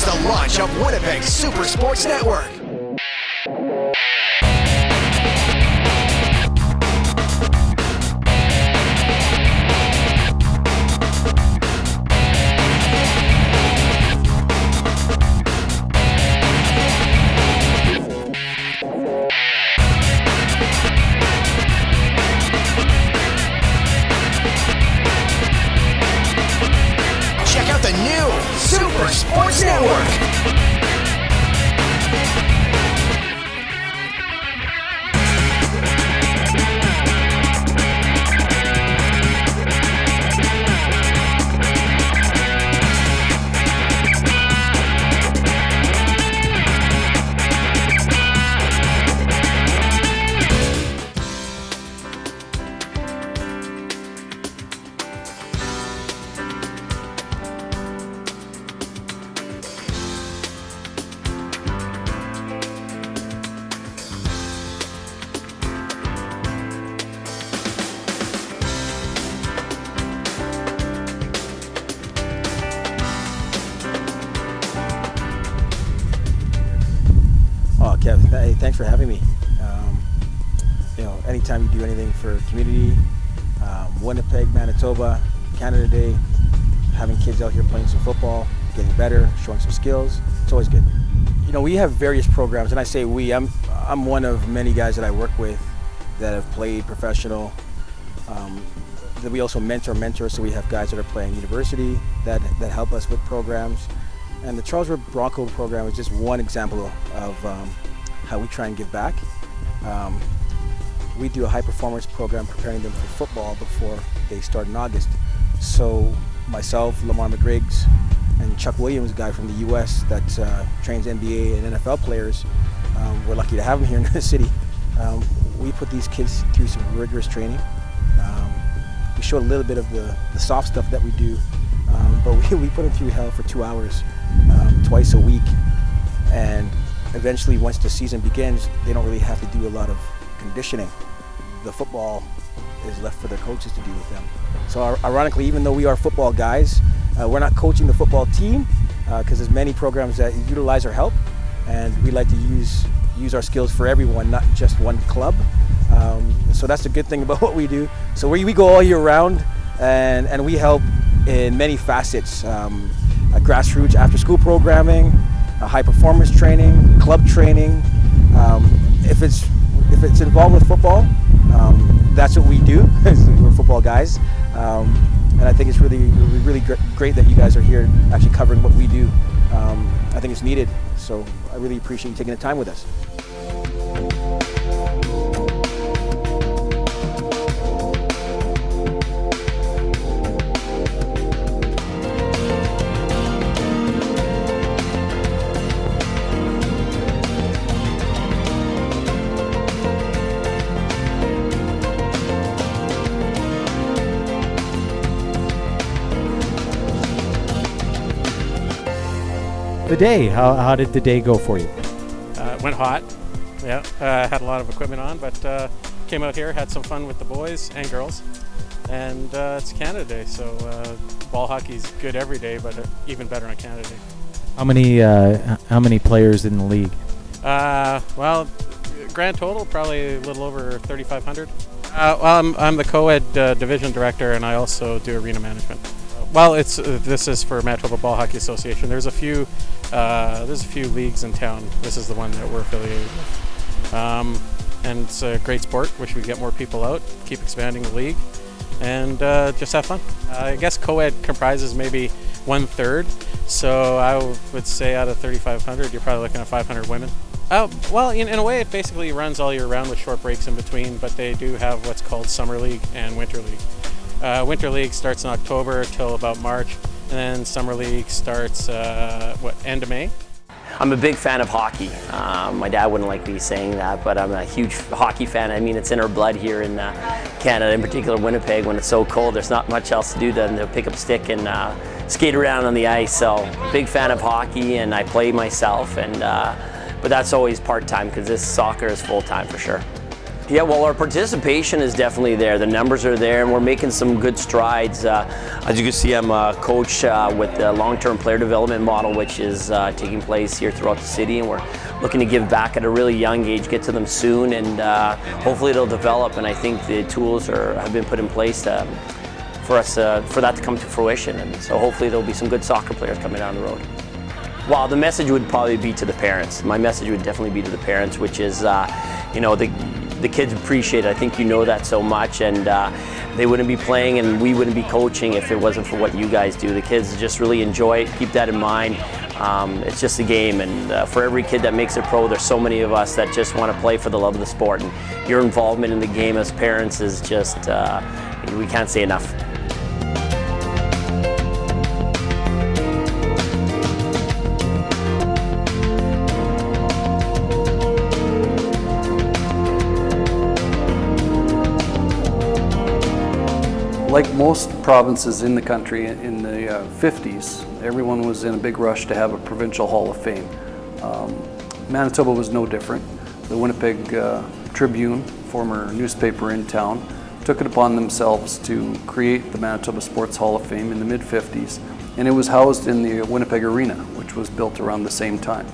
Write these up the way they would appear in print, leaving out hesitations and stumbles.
is the launch of Winnipeg's Super Sports Network. Check out the new Super Sports Network. Kev, hey, thanks for having me. Anytime you do anything for community, Winnipeg, Manitoba, Canada Day, having kids out here playing some football, getting better, showing some skills, it's always good. We have various programs, and I say we, I'm one of many guys that I work with that have played professional. That we also mentor, so we have guys that are playing university that help us with programs. And the Charles River Bronco program is just one example of how we try and give back. We do a high performance program preparing them for football before they start in August. So myself, Lamar McGriggs, and Chuck Williams, a guy from the US that trains NBA and NFL players, we're lucky to have him here in the city. We put these kids through some rigorous training. We show a little bit of the soft stuff that we do, but we put them through hell for 2 hours twice a week. And eventually, once the season begins, they don't really have to do a lot of conditioning. The football is left for their coaches to do with them. So ironically, even though we are football guys, we're not coaching the football team because there's many programs that utilize our help, and we like to use our skills for everyone, not just one club. So that's the good thing about what we do. So we go all year round, and we help in many facets, grassroots after-school programming, high performance training, club training. If it's involved with football, that's what we do. We're football guys, and I think it's really great that you guys are here actually covering what we do. I think it's needed, so I really appreciate you taking the time with us. The day, how did the day go for you? It went hot. Yeah, had a lot of equipment on, but came out here, had some fun with the boys and girls. And it's Canada Day, so ball hockey's good every day, but even better on Canada Day. How many players in the league? Well, grand total probably a little over 3,500. Well, I'm the co-ed division director, and I also do arena management. Well, this is for Manitoba Ball Hockey Association. There's a few leagues in town. This is the one that we're affiliated with, and it's a great sport. Wish we could get more people out, keep expanding the league, and just have fun. I guess co-ed comprises maybe 1/3, so I would say out of 3,500, you're probably looking at 500 women. Well, in a way, it basically runs all year round with short breaks in between, but they do have what's called Summer League and Winter League. Winter League starts in October till about March, and then Summer League starts, end of May? I'm a big fan of hockey. My dad wouldn't like me saying that, but I'm a huge hockey fan. I mean, it's in our blood here in Canada, in particular Winnipeg. When it's so cold, there's not much else to do than to pick up a stick and skate around on the ice. So, big fan of hockey, and I play myself, and but that's always part-time because this soccer is full-time for sure. Yeah, well, our participation is definitely there. The numbers are there, and we're making some good strides. As you can see, I'm a coach with the long-term player development model, which is taking place here throughout the city, and we're looking to give back at a really young age, get to them soon, and hopefully it'll develop. And I think the tools have been put in place for us for that to come to fruition. And so hopefully there'll be some good soccer players coming down the road. Well, the message would probably be to the parents. My message would definitely be to the parents, which is, the kids appreciate it. I think you know that so much, and they wouldn't be playing and we wouldn't be coaching if it wasn't for what you guys do. The kids just really enjoy it. Keep that in mind. It's just a game, and for every kid that makes it pro, there's so many of us that just want to play for the love of the sport. And your involvement in the game as parents is just, we can't say enough. Like most provinces in the country in the 50s, everyone was in a big rush to have a provincial Hall of Fame. Manitoba was no different. The Winnipeg Tribune, former newspaper in town, took it upon themselves to create the Manitoba Sports Hall of Fame in the mid-50s, and it was housed in the Winnipeg Arena, which was built around the same time.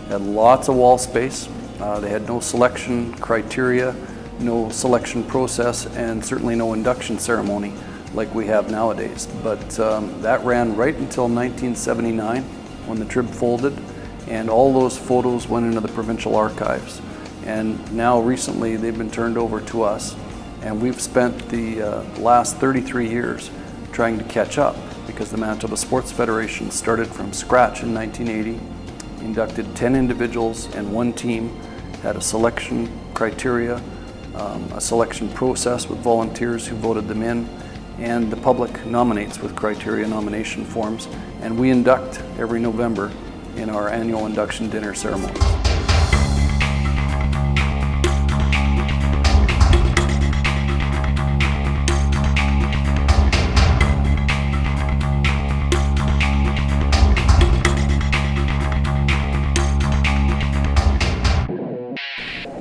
It had lots of wall space. They had no selection criteria, no selection process, and certainly no induction ceremony like we have nowadays. But that ran right until 1979 when the Trib folded, and all those photos went into the provincial archives. And now recently they've been turned over to us, and we've spent the last 33 years trying to catch up, because the Manitoba Sports Federation started from scratch in 1980, inducted 10 individuals and 1 team, had a selection criteria, a selection process with volunteers who voted them in, and the public nominates with criteria nomination forms, and we induct every November in our annual induction dinner ceremony.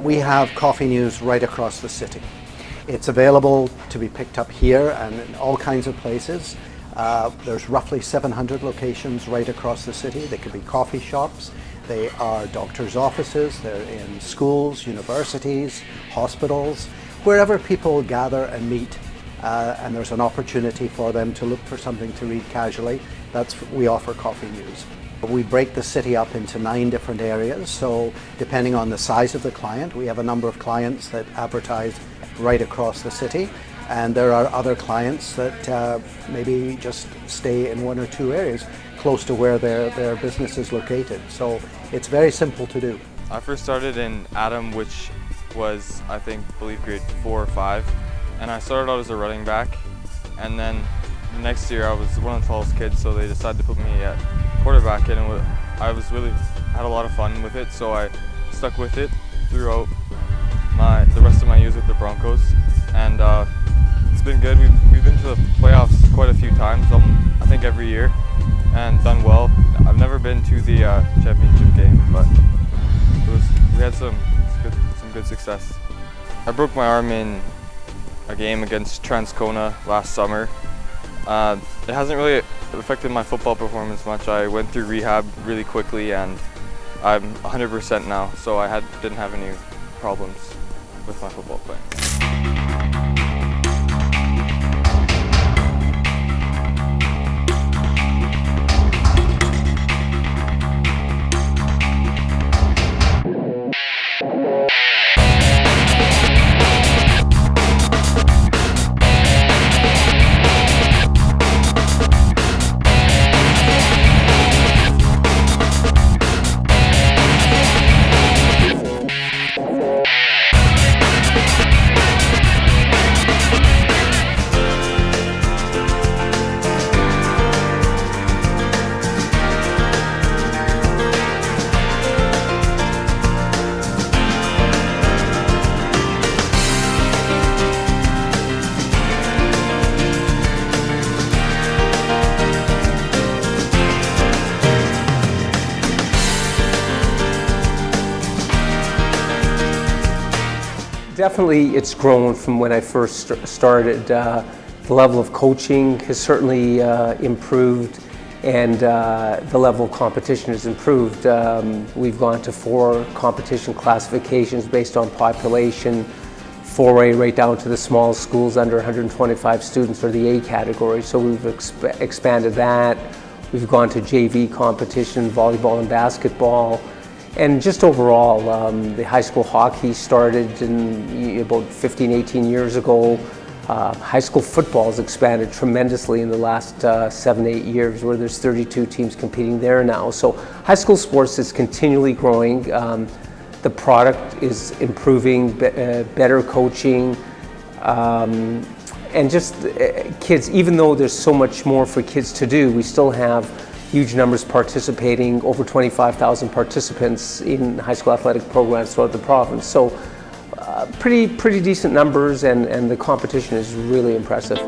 We have coffee news right across the city. It's available to be picked up here and in all kinds of places. There's roughly 700 locations right across the city. They could be coffee shops, they are doctors' offices, they're in schools, universities, hospitals, wherever people gather and meet, and there's an opportunity for them to look for something to read casually. We offer coffee news. We break the city up into 9 different areas, so depending on the size of the client, we have a number of clients that advertise right across the city, and there are other clients that maybe just stay in 1 or 2 areas close to where their business is located. So it's very simple to do. I first started in Adam, which was, I believe grade 4 or 5, and I started out as a running back, and then the next year I was one of the tallest kids, so they decided to put me at quarterback, and I had a lot of fun with it, so I stuck with it throughout the rest of my years with the Broncos, and it's been good. We've been to the playoffs quite a few times, I think every year, and done well. I've never been to the championship game, but we had some good success. I broke my arm in a game against Transcona last summer. It hasn't really affected my football performance much. I went through rehab really quickly, and I'm 100% now, so I didn't have any problems with my football playing. Definitely it's grown from when I first started. The level of coaching has certainly improved, and the level of competition has improved. We've gone to 4 competition classifications based on population, 4A right down to the small schools under 125 students, or the A category. So we've expanded that. We've gone to JV competition, volleyball and basketball. And just overall, the high school hockey started in about 15, 18 years ago. High school football has expanded tremendously in the last 7, 8 years, where there's 32 teams competing there now. So high school sports is continually growing. The product is improving, better coaching, and just kids, even though there's so much more for kids to do, we still have huge numbers participating, over 25,000 participants in high school athletic programs throughout the province. So pretty decent numbers, and the competition is really impressive.